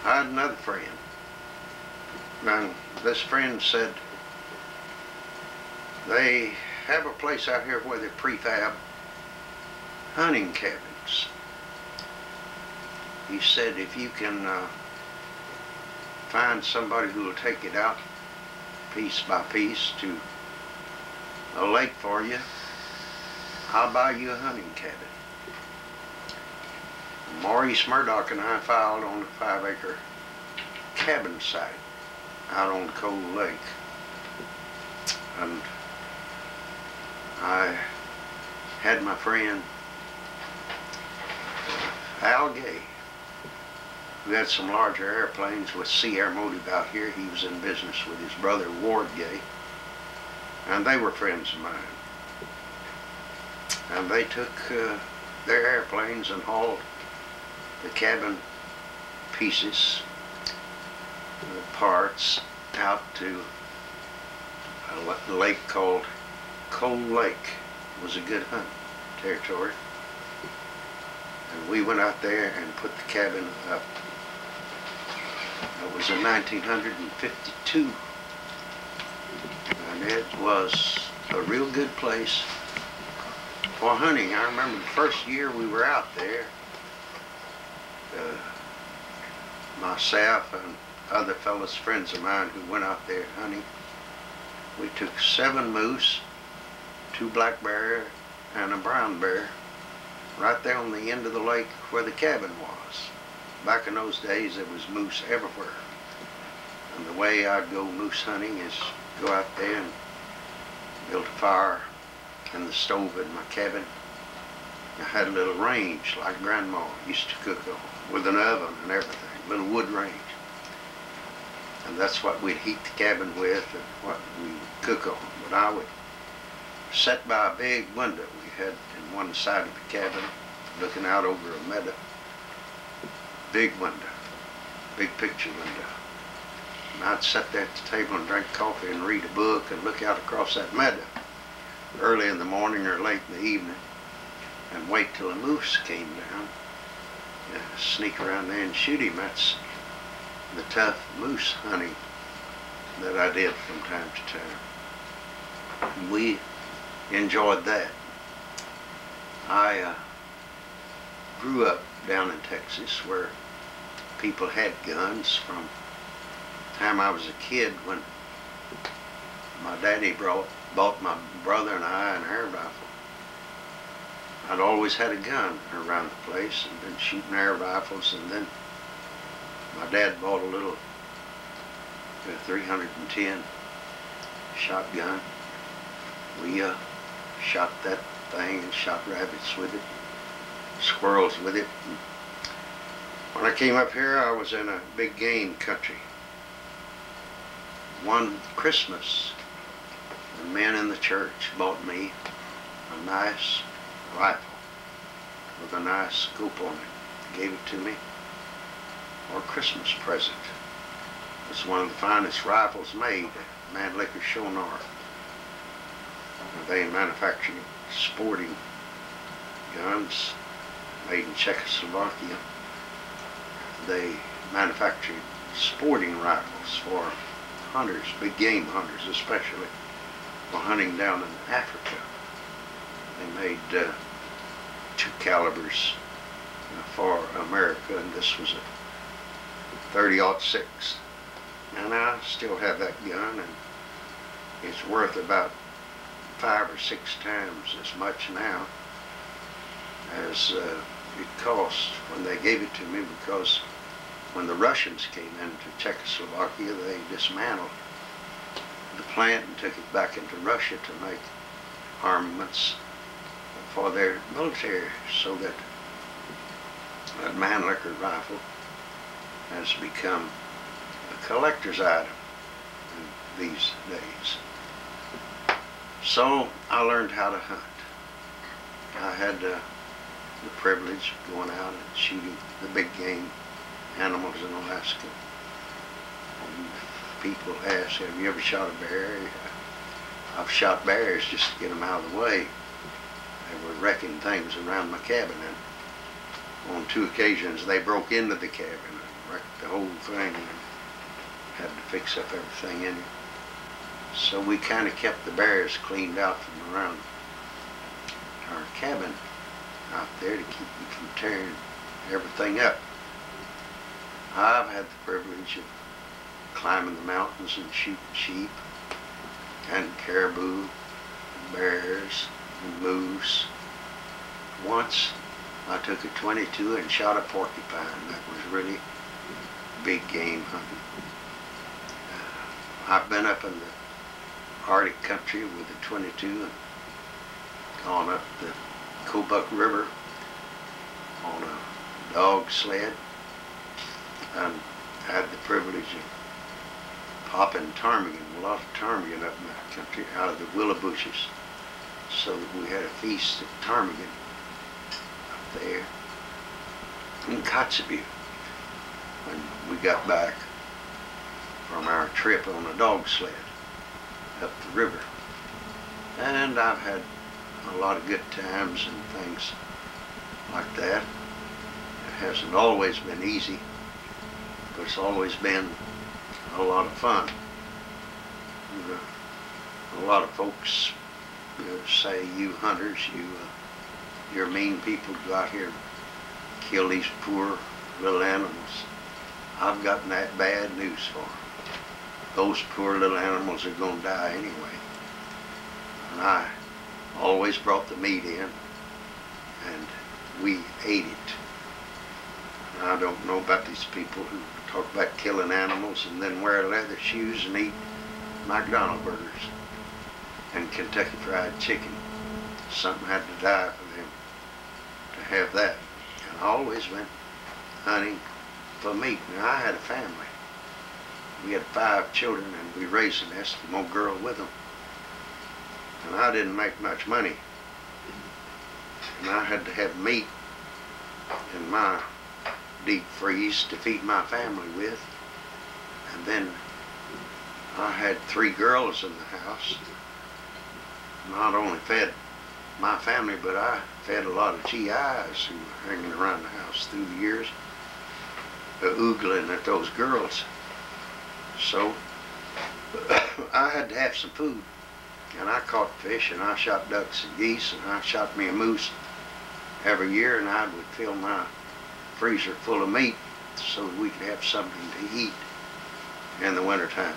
I had another friend, and this friend said they have a place out here where they prefab hunting cabins. He said if you can find somebody who will take it out piece by piece to a lake for you, I'll buy you a hunting cabin. Maurice Murdoch and I filed on a 5-acre cabin site out on Cold Lake. And I had my friend Al Gay, who had some larger airplanes with Sea Air Motive out here. He was in business with his brother Ward Gay, and they were friends of mine. And they took their airplanes and hauled the cabin pieces, the parts, out to a lake called Cold Lake. It was a good hunt territory. And we went out there and put the cabin up. It was in 1952. And it was a real good place for hunting. I remember the first year we were out there, myself and other fellows, friends of mine who went out there hunting, we took 7 moose, 2 black bear, and a brown bear right there on the end of the lake where the cabin was. Back in those days there was moose everywhere. And the way I'd go moose hunting is go out there and build a fire in the stove in my cabin. I had a little range like Grandma used to cook on, with an oven and everything, a little wood range. And that's what we'd heat the cabin with and what we would cook on. But I would sit by a big window we had in one side of the cabin, looking out over a meadow. Big window, big picture window. And I'd sit there at the table and drink coffee and read a book and look out across that meadow early in the morning or late in the evening and wait till a moose came down. Sneak around there and shoot him. That's the tough moose hunting that I did from time to time. And we enjoyed that. I grew up down in Texas where people had guns from the time I was a kid, when my daddy bought my brother and I an air rifle. I'd always had a gun around the place and been shooting air rifles, and then my dad bought a little 310 shotgun. We shot that thing and shot rabbits with it, squirrels with it. When I came up here, I was in a big game country. One Christmas, the men in the church bought me a nice rifle with a nice scope on it. Gave it to me for a Christmas present. It's one of the finest rifles made at Mannlicher Schonar. They manufactured sporting guns made in Czechoslovakia. They manufactured sporting rifles for hunters, big game hunters especially, for hunting down in Africa. They made 2 calibers for America, and this was a 30-06. And I still have that gun, and it's worth about 5 or 6 times as much now as it cost when they gave it to me, because when the Russians came into Czechoslovakia, they dismantled the plant and took it back into Russia to make armaments for their military, so that that Mannlicher rifle has become a collector's item in these days. So I learned how to hunt. I had the privilege of going out and shooting the big game animals in Alaska. And people ask, have you ever shot a bear? I've shot bears just to get them out of the way. They were wrecking things around my cabin, and on 2 occasions they broke into the cabin and wrecked the whole thing and had to fix up everything in it. So we kind of kept the bears cleaned out from around our cabin out there to keep them from tearing everything up. I've had the privilege of climbing the mountains and shooting sheep and caribou and bears and moose. Once I took a .22 and shot a porcupine. That was really big game hunting. I've been up in the Arctic country with a .22 and gone up the Kobuk River on a dog sled and had the privilege of popping ptarmigan, a lot of ptarmigan up in that country out of the willow bushes, so that we had a feast of ptarmigan up there in Kotzebue when we got back from our trip on a dog sled up the river. And I've had a lot of good times and things like that. It hasn't always been easy, but it's always been a lot of fun. A lot of folks say, you hunters, you're mean people, go out here and kill these poor little animals. I've got that bad news for them. Those poor little animals are going to die anyway. And I always brought the meat in and we ate it. And I don't know about these people who talk about killing animals and then wear leather shoes and eat McDonald's burgers and Kentucky Fried Chicken. Something had to die for them to have that. And I always went hunting for meat. Now I had a family. We had 5 children and we raised an Eskimo girl with them. And I didn't make much money. And I had to have meat in my deep freeze to feed my family with. And then I had 3 girls in the house. Not only fed my family, but I fed a lot of GIs who were hanging around the house through the years, oogling at those girls. So I had to have some food, and I caught fish, and I shot ducks and geese, and I shot me a moose every year, and I would fill my freezer full of meat so that we could have something to eat in the wintertime.